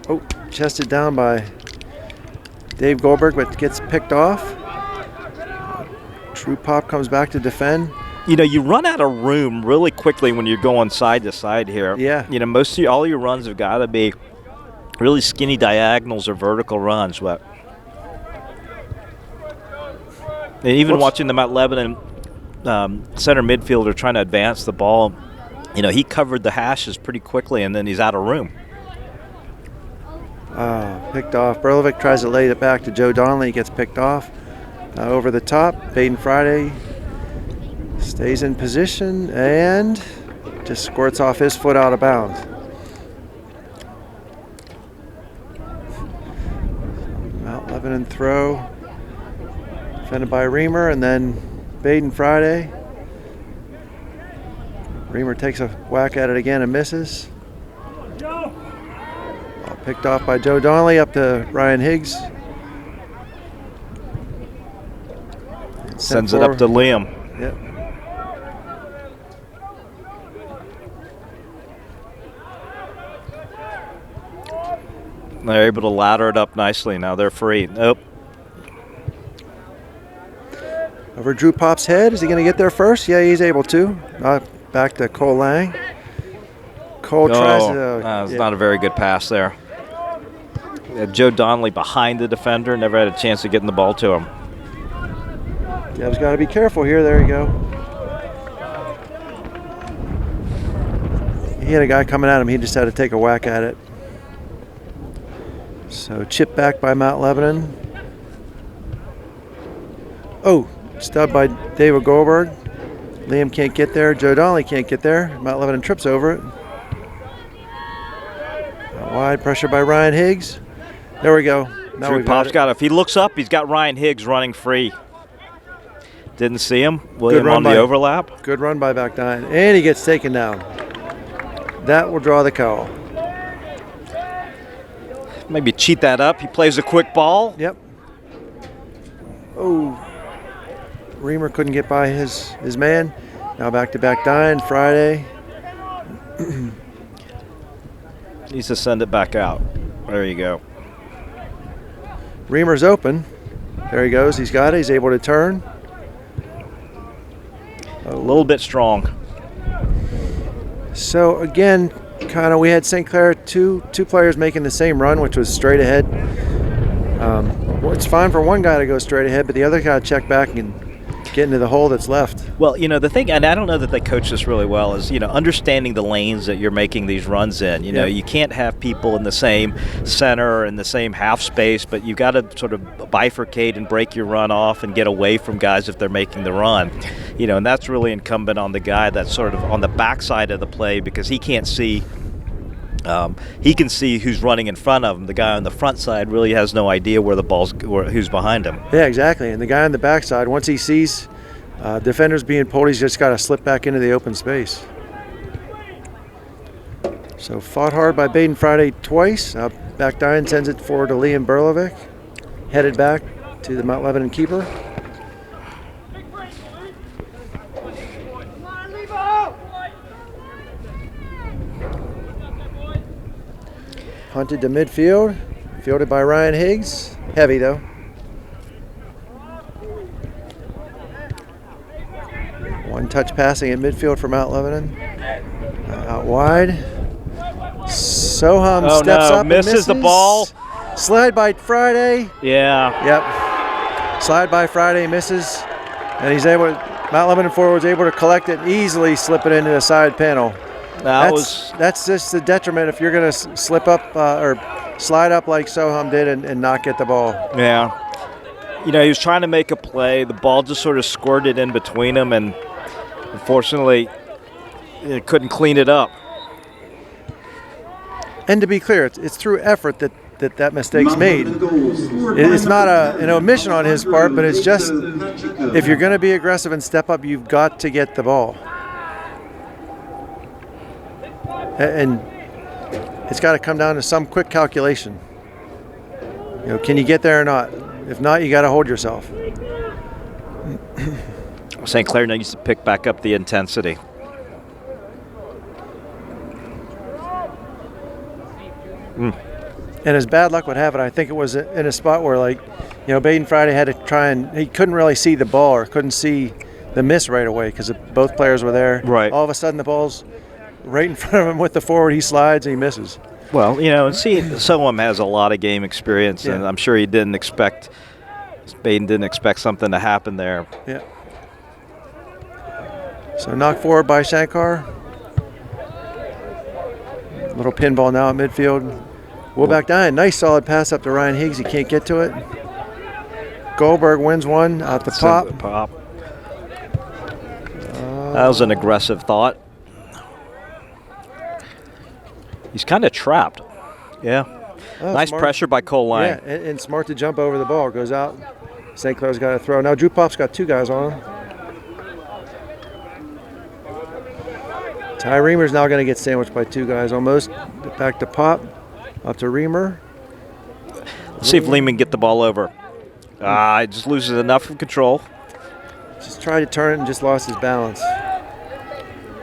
Oh, chested down by Dave Goldberg, but gets picked off. True Pop comes back to defend. You know, you run out of room really quickly when you're going side to side here. Yeah. You know, all your runs have got to be really skinny diagonals or vertical runs. But and even watching the Mount Lebanon center midfielder trying to advance the ball, you know, he covered the hashes pretty quickly, and then he's out of room. Picked off. Berlovic tries to lay it back to Joe Donnelly. He gets picked off. Over the top, Baden Friday stays in position and just squirts off his foot out of bounds. Mount Lebanon throw. Defended by Reamer, and then Baden Friday. Reamer takes a whack at it again and misses. Picked off by Joe Donnelly up to Ryan Higgs. Sends it up to Liam. Yep. They're able to ladder it up nicely. Now they're free. Nope. Over Drew Pop's head. Is he going to get there first? Yeah, he's able to. Back to Cole Lang. Cole tries to. It's not a very good pass there. Joe Donnelly behind the defender. Never had a chance of getting the ball to him. Dev's got to be careful here. There you go. He had a guy coming at him. He just had to take a whack at it. So chip back by Mount Lebanon. Oh, stubbed by David Goldberg. Liam can't get there. Joe Donnelly can't get there. Mount Lebanon trips over it. Wide pressure by Ryan Higgs. There we go. Now Drew Pop's got it. If he looks up, he's got Ryan Higgs running free. Didn't see him. William on the overlap. Good run by Backdine. And he gets taken down. That will draw the call. Maybe cheat that up. He plays a quick ball. Yep. Oh, Reamer couldn't get by his man. Now back-to-back dying, Friday. Needs to send it back out. There you go. Reamer's open. There he goes. He's got it. He's able to turn. A little bit strong. So again, kind of we had St. Clair two players making the same run, which was straight ahead. Well, it's fine for one guy to go straight ahead, but the other guy to check back and get into the hole that's left. Well, the thing, and I don't know that they coach this really well, is, understanding the lanes that you're making these runs in. You know, you can't have people in the same center or in the same half space, but you've got to sort of bifurcate and break your run off and get away from guys if they're making the run. And that's really incumbent on the guy that's sort of on the backside of the play, because he can't see. He can see who's running in front of him. The guy on the front side really has no idea where the ball's or who's behind him. Yeah, exactly. And the guy on the backside, once he sees defenders being pulled, he's just got to slip back into the open space. So fought hard by Baden Friday twice. Back dying sends it forward to Liam Berlovic. Headed back to the Mount Lebanon keeper. Hunted to midfield, fielded by Ryan Higgs. Heavy though. One touch passing at midfield for Mount Lebanon. Out wide. Soham steps up and misses the ball. Slide by Friday. Yeah. Yep. Slide by Friday, misses, and he's able. Mount Lebanon forward was able to collect it and easily slip it into the side panel. That's just the detriment if you're going to slip up or slide up like Soham did and not get the ball. Yeah. He was trying to make a play. The ball just sort of squirted in between them, and unfortunately, couldn't clean it up. And to be clear, it's through effort that mistake's made. It's not an omission on his part, but it's just if you're going to be aggressive and step up, you've got to get the ball. And it's got to come down to some quick calculation. Can you get there or not? If not, you got to hold yourself. St. Clair needs to pick back up the intensity. And as bad luck would have it, I think it was in a spot where, Baden Friday had to try and he couldn't really see the ball or couldn't see the miss right away because both players were there. Right. All of a sudden, the ball's right in front of him with the forward. He slides and he misses. Well, Soham has a lot of game experience, and I'm sure Baden didn't expect something to happen there. Yeah. So knocked forward by Shankar. Little pinball now at midfield. Woolback dying. Nice solid pass up to Ryan Higgs. He can't get to it. Goldberg wins one out the pop. That was an aggressive thought. He's kind of trapped. Yeah. Nice smart pressure by Cole Lang. Yeah, and smart to jump over the ball. Goes out. St. Clair's got to throw. Now Drew Pop's got two guys on him. Ty Reamer's now going to get sandwiched by two guys almost. Back to Pop. Up to Reamer. Let's see if Lehman get the ball over. He just loses enough of control. Just tried to turn it and just lost his balance.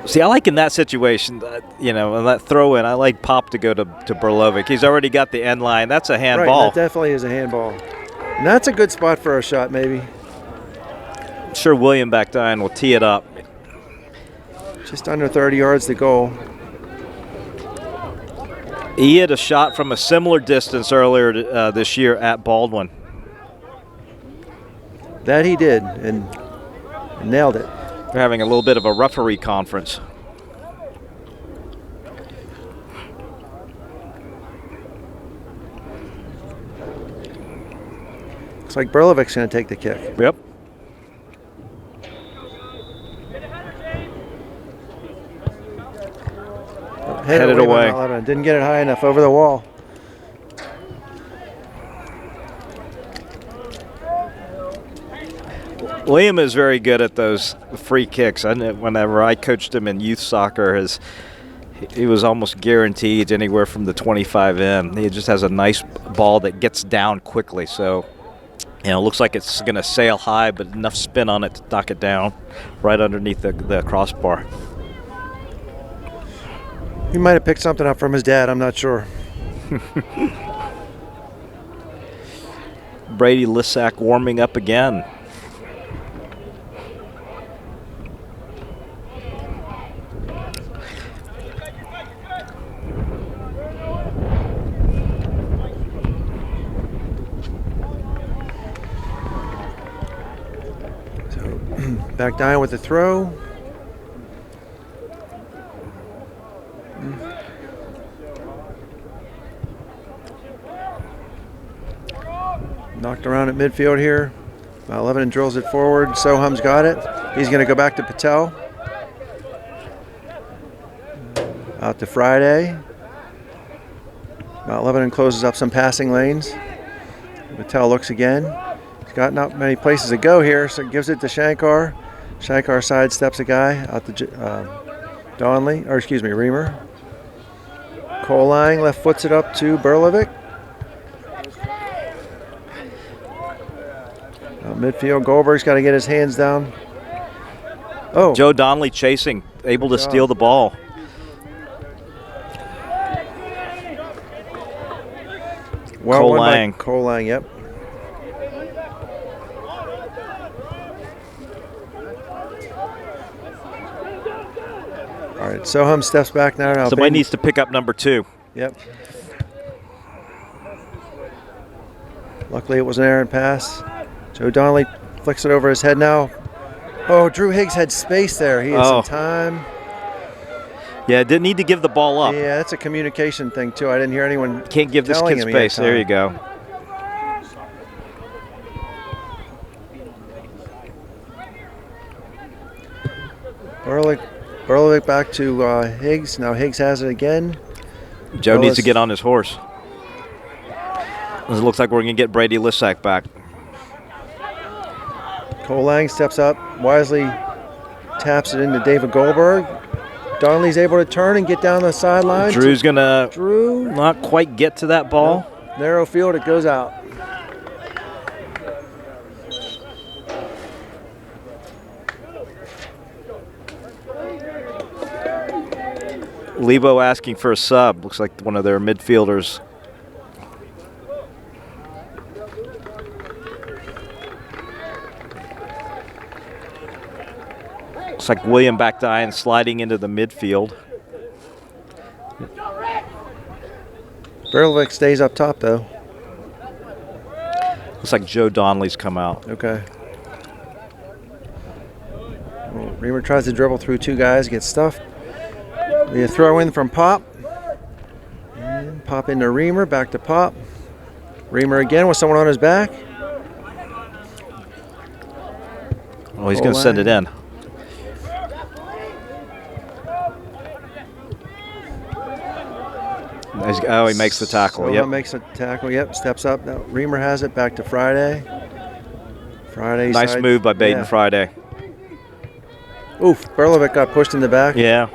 See, I like in that situation, in that throw-in, I like Pop to go to Berlovic. He's already got the end line. That's a handball. Right, that definitely is a handball. And that's a good spot for a shot, maybe. I'm sure William Backdine will tee it up. Just under 30 yards to goal. He hit a shot from a similar distance earlier this year at Baldwin. That he did, and nailed it. They're having a little bit of a referee conference. Looks like Berlovic's going to take the kick. Yep. Headed away. Didn't get it high enough over the wall. Liam is very good at those free kicks. Whenever I coached him in youth soccer, he was almost guaranteed anywhere from the 25 in. He just has a nice ball that gets down quickly. So You know, it looks like it's going to sail high, but enough spin on it to knock it down right underneath the crossbar. He might have picked something up from his dad. I'm not sure. Brady Lissack warming up again. Back down with the throw. Knocked around at midfield here. Lebanon drills it forward. Soham's got it. He's going to go back to Patel. Out to Friday. Lebanon closes up some passing lanes. Patel looks again. He's got not many places to go here, so gives it to Shankar. Shankar sidesteps a guy out to Reamer. Kolang left foots it up to Berlovic. Midfield, Goldberg's got to get his hands down. Oh, Joe Donnelly chasing, able to steal the ball. Well, Kolang. Kolang, yep. All right, Soham steps back now. Somebody needs to pick up number 2. Yep. Luckily, it was an errant pass. Joe Donnelly flicks it over his head now. Oh, Drew Higgs had space there. He had some time. Yeah, didn't need to give the ball up. Yeah, that's a communication thing, too. I didn't hear anyone Can't give this kid space. There you go. Berlovic back to Higgs. Now Higgs has it again. Joe needs to get on his horse. It looks like we're going to get Brady Lissack back. Kolang steps up, wisely taps it into David Goldberg. Donnelly's able to turn and get down the sideline. Drew's going to not quite get to that ball. No. Narrow field, it goes out. Lebo asking for a sub. Looks like one of their midfielders. Looks like William Bakdayan sliding into the midfield. Berlovic stays up top, though. Looks like Joe Donnelly's come out. Okay. Well, Reamer tries to dribble through 2 guys, gets stuffed. The throw in from Pop. And Pop into Reamer, back to Pop. Reamer again with someone on his back. Oh, he's going to send it in. Oh, he makes the tackle. So yep. Makes a tackle. Yep, steps up. Now Reamer has it back to Friday. Friday. Nice move by Baden Friday. Oof, Berlovic got pushed in the back. Yeah.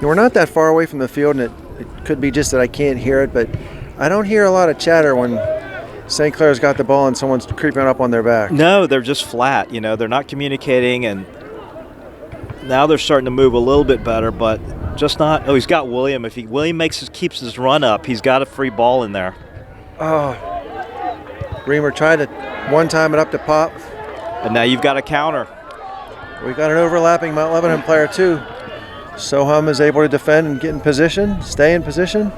We're not that far away from the field, and it could be just that I can't hear it, but I don't hear a lot of chatter when St. Clair's got the ball and someone's creeping up on their back. No, they're just flat. You know, they're not communicating, and now they're starting to move a little bit better, but just not. Oh, he's got William. If William keeps his run up, he's got a free ball in there. Oh, Reamer tried to one-time it up to Pop. And now you've got a counter. We've got an overlapping Mount Lebanon player, too. Soham is able to defend and get in position, stay in position,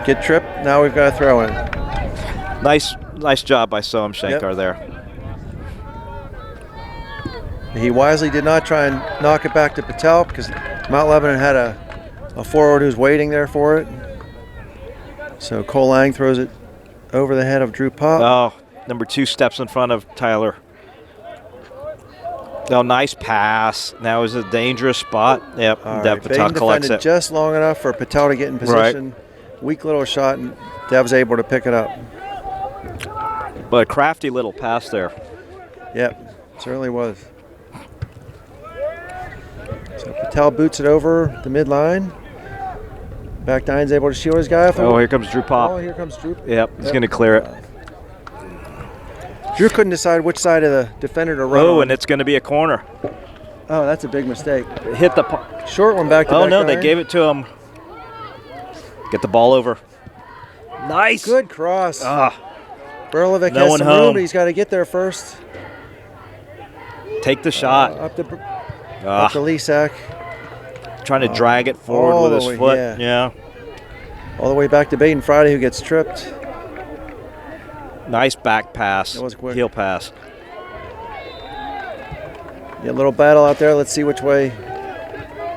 get tripped. Now we've got a throw in. Nice job by Soham Shankar there. He wisely did not try and knock it back to Patel because Mount Lebanon had a forward who's waiting there for it. So Kolang throws it over the head of Drew Pop. Oh, number 2 steps in front of Tyler. Oh, nice pass. Now is a dangerous spot. Yep, Dev Patel collects it. Just long enough for Patel to get in position. Right. Weak little shot, and Dev's able to pick it up. But a crafty little pass there. Yep, certainly was. So Patel boots it over the midline. Back nine's able to shield his guy off. Oh, here comes Drew Pop. Oh, here comes Drew. Yep, he's going to clear it. Drew couldn't decide which side of the defender to run. Oh, on. and it's going to be a corner. Oh, that's a big mistake. Hit the short one back to Oh, back no, nine. they gave it to him. Get the ball over. Nice. Good cross. Ah, Berlovic no has one some home. room, but he's got to get there first. take the shot. Up to Ah, Lisak. trying to drag it forward all with the his way, foot. yeah. Yeah. All the way back to Baden Friday, who gets tripped. Nice back pass. That was quick. Heel pass. Yeah, a little battle out there. Let's see which way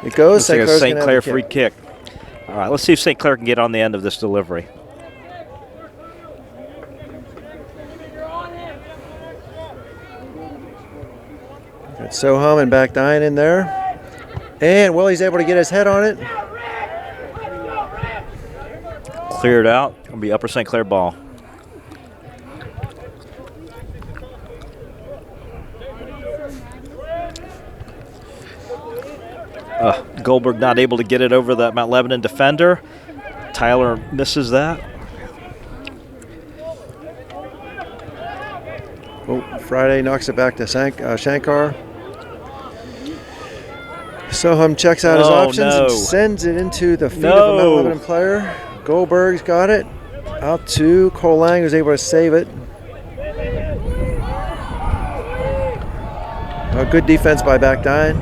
it goes. Looks like a Clair's St. gonna Clair have the free kick. All right, let's see if St. Clair can get on the end of this delivery. Got Soham and back nine in there. And Willie's able to get his head on it. Cleared out. Gonna be Upper St. Clair ball. Goldberg not able to get it over the Mount Lebanon defender. Tyler misses that. Oh, Friday knocks it back to Shankar. Soham checks out his Oh, options no. and sends it into the feet of No. a Mount Lebanon player. Goldberg's got it. Out to Cole Lang, who's able to save it. A good defense by back nine.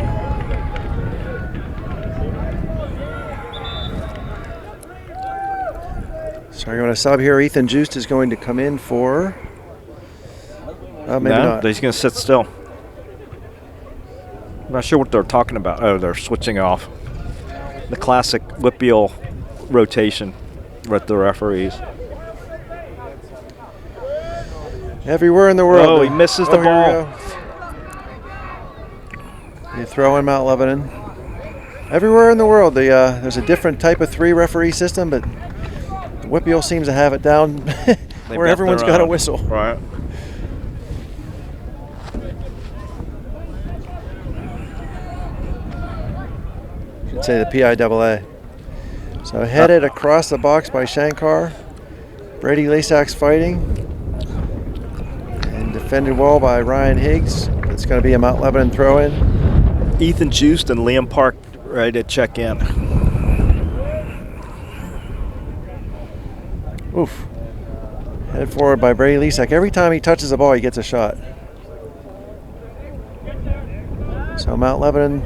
So I'm going to sub here. Ethan Just is going to come in for. Maybe No, not. he's going to sit still. I'm not sure what they're talking about. Oh, they're switching off. The classic Whippeal rotation with the referees. Everywhere in the world. Oh, he misses the here we ball. go. You throw in Mount Lebanon. Everywhere in the world, there's a different type of three referee system, but Whippeal seems to have it down where everyone's got a whistle. Right. Should say the PIAA. So headed across the box by Shankar. Brady Lasak's fighting. And defended well by Ryan Higgs. It's going to be a Mount Lebanon throw-in. Ethan Just and Liam Park ready to check in. Oof. Headed forward by Brady Lisak. Every time he touches the ball, he gets a shot. So Mount Lebanon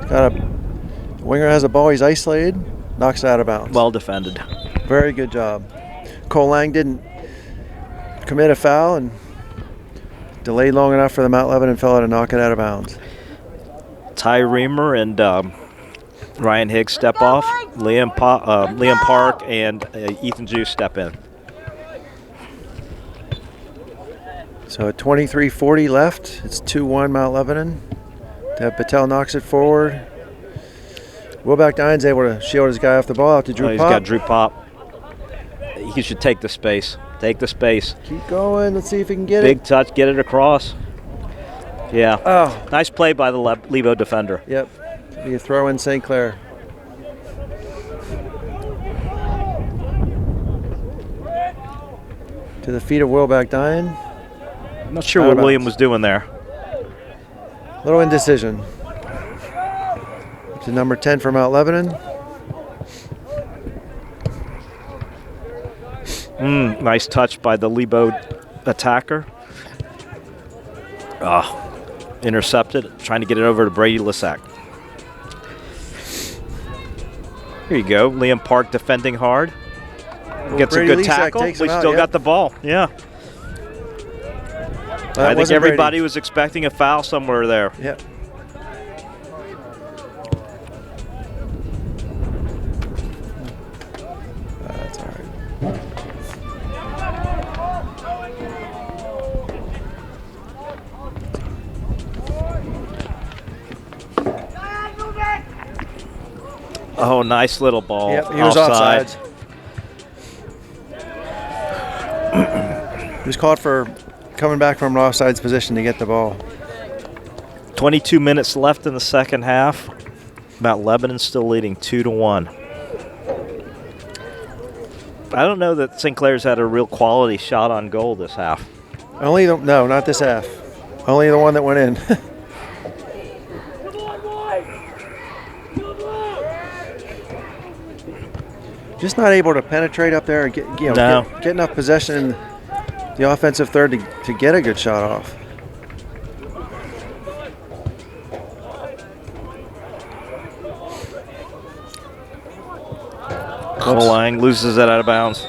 got a winger has a ball. He's isolated. Knocks it out of bounds. Well defended. Very good job. Cole Lang didn't commit a foul and delayed long enough for the Mount Lebanon fella to knock it out of bounds. Ty Reamer and Ryan Higgs step off. Liam Park and Ethan Just step in. So at 23:40 left, it's 2-1 Mount Lebanon. Dev Patel knocks it forward. Wilback Dine's able to shield his guy off the ball out to Drew He's Pop. got Drew Pop. He should take the space. Take the space. Keep going. Let's see if he can get Big it. touch. Get it across. Yeah. Oh, Nice play by the Lebo defender. yep. Be a throw in St. Clair. To the feet of Wilback Dine. I'm not sure Out what of bounds. William was doing there. Little indecision. To number 10 for Mount Lebanon. Nice touch by the Lebo attacker. Intercepted. Trying to get it over to Brady Lisak. Here you go. Liam Park defending hard. Gets Brady a good Lisak tackle. takes We him out, still yep. got the ball. Yeah. That I think wasn't everybody Brady. was expecting a foul somewhere there. Yep. That's all right. Oh, nice little ball. Yep, he was Offside. offsides. He was called for coming back from an offsides position to get the ball. 22 minutes left in the second half. Mount Lebanon still leading 2-1. I don't know that Sinclair's had a real quality shot on goal this half. No, not this half. Only the one that went in. Just not able to penetrate up there and get enough possession in the offensive third to get a good shot off. Lang loses it out of bounds.